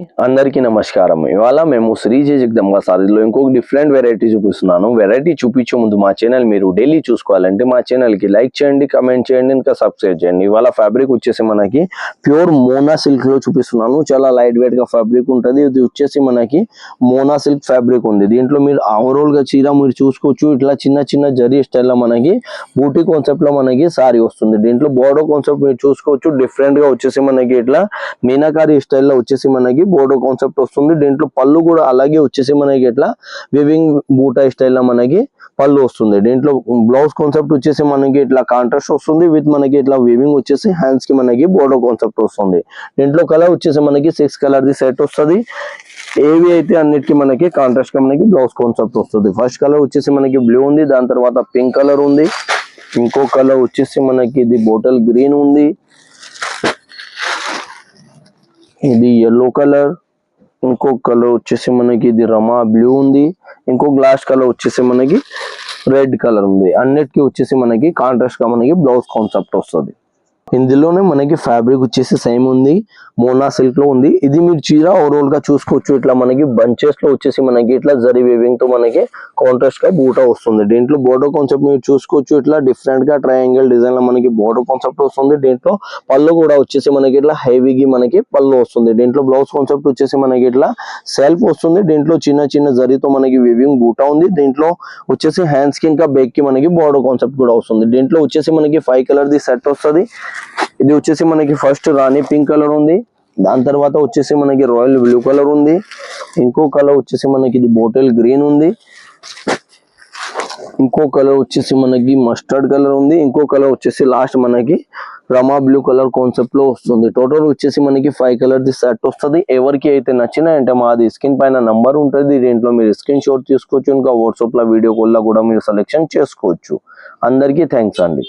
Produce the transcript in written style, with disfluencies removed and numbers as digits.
అందరికీ నమస్కారం. ఇవాళ మేము శ్రీ జగదంబ సారీలో ఇంకొక డిఫరెంట్ వెరైటీ చూపిస్తున్నాను. వెరైటీ చూపించే ముందు మా ఛానల్ మీరు డైలీ చూసుకోవాలంటే మా ఛానల్కి లైక్ చేయండి, కమెంట్ చేయండి, ఇంకా సబ్స్క్రైబ్ చేయండి. ఇవాళ ఫ్యాబ్రిక్ వచ్చేసి మనకి ప్యూర్ మోనా సిల్క్ లో చూపిస్తున్నాను. చాలా లైట్ వెయిట్ గా ఫ్యాబ్రిక్ ఉంటుంది. ఇది వచ్చేసి మనకి మోనా సిల్క్ ఫ్యాబ్రిక్ ఉంది. దీంట్లో మీరు ఓవరాల్ గా చీర మీరు చూసుకోవచ్చు. ఇట్లా చిన్న చిన్న జరీ స్టైల్ లో మనకి బూటీ కాన్సెప్ట్ లో మనకి సారీ వస్తుంది. దీంట్లో బోర్డర్ కాన్సెప్ట్ మీరు చూసుకోవచ్చు. డిఫరెంట్ గా వచ్చేసి మనకి ఇట్లా మీనాకారి స్టైల్లో వచ్చేసి మనకి బోర్డర్ కాన్సెప్ట్ వస్తుంది. దీంట్లో పళ్ళు కూడా అలాగే వచ్చేసి మనకి ఇట్లా వివింగ్ బూటా స్టైల్లో మనకి పళ్ళు వస్తుంది. దీంట్లో బ్లౌజ్ కాన్సెప్ట్ వచ్చేసి మనకి ఇట్లా కాంట్రాస్ట్ వస్తుంది. విత్ మనకి ఇట్లా వివింగ్ వచ్చేసి హ్యాండ్స్ కి మనకి బోర్డర్ కాన్సెప్ట్ వస్తుంది. దీంట్లో కలర్ వచ్చేసి మనకి 6 కలర్ ది సెట్ వస్తుంది. ఏవి అయితే అన్నిటికీ మనకి కాంట్రాస్ట్ గా మనకి బ్లౌజ్ కాన్సెప్ట్ వస్తుంది. ఫస్ట్ కలర్ వచ్చేసి మనకి బ్లూ ఉంది. దాని తర్వాత పింక్ కలర్ ఉంది. ఇంకో కలర్ వచ్చేసి మనకి ఇది బాటిల్ గ్రీన్ ఉంది. ఇది yellow కలర్. ఇంకో కలర్ వచ్చేసి మనకి ఇది రమా బ్లూ ఉంది. ఇంకో గ్లాస్ కలర్ వచ్చేసి మనకి రెడ్ కలర్ ఉంది. అన్నిటికీ వచ్చేసి మనకి కాంట్రాస్ట్ గా మనకి బ్లౌజ్ కాన్సెప్ట్ వస్తుంది. ఇందులోనే మనకి ఫ్యాబ్రిక్ వచ్చేసి సేమ్ ఉంది, మోనా సిల్క్ లో ఉంది. ఇది మీరు చీర ఓవరాల్ గా చూసుకోవచ్చు. ఇట్లా మనకి బంచెస్ లో వచ్చేసి మనకి ఇట్లా జరీ వేవింగ్ తో మనకి కాంట్రాస్ట్ గా బూటా వస్తుంది. దీంట్లో బోర్డర్ కాన్సెప్ట్ మీరు చూసుకోవచ్చు. ఇట్లా డిఫరెంట్ గా ట్రయాంగిల్ డిజైన్ లో మనకి బోర్డర్ కాన్సెప్ట్ వస్తుంది. దీంట్లో పళ్ళు కూడా వచ్చేసి మనకి ఇట్లా హెవీగా మనకి పళ్ళు వస్తుంది. దీంట్లో బ్లౌజ్ కాన్సెప్ట్ వచ్చేసి మనకి ఇట్లా సెల్ఫ్ వస్తుంది. దీంట్లో చిన్న చిన్న జరీతో మనకి వేవింగ్ బూటా ఉంది. దీంట్లో వచ్చేసి హ్యాండ్స్ కి ఇంకా బెక్ కి మనకి బోర్డర్ కాన్సెప్ట్ కూడా వస్తుంది. దీంట్లో వచ్చేసి మనకి 5 కలర్ ది సెట్ వస్తుంది. ఇది వచ్చేసి మనకి ఫస్ట్ రాణి పింక్ కలర్ ఉంది. దాని తర్వాత వచ్చేసి మనకి రాయల్ బ్లూ కలర్ ఉంది. ఇంకో కలర్ వచ్చేసి మనకి ఇది బాటిల్ గ్రీన్ ఉంది. ఇంకో కలర్ వచ్చేసి మనకి మస్టర్డ్ కలర్ ఉంది. ఇంకో కలర్ వచ్చేసి లాస్ట్ మనకి రమా బ్లూ కలర్ కాన్సెప్ట్ లో వస్తుంది. టోటల్ వచ్చేసి మనకి 5 కలర్ ది సెట్ వస్తుంది. ఎవరికి అయితే నచ్చినాయంటే మాది స్క్రీన్ పైన నంబర్ ఉంటుంది. దీంట్లో మీరు స్క్రీన్ షాట్ తీసుకోవచ్చు. ఇంకా వాట్సాప్ లో వీడియో కాల్ లో కూడా మీరు సెలెక్షన్ చేసుకోవచ్చు. అందరికీ థ్యాంక్స్ అండి.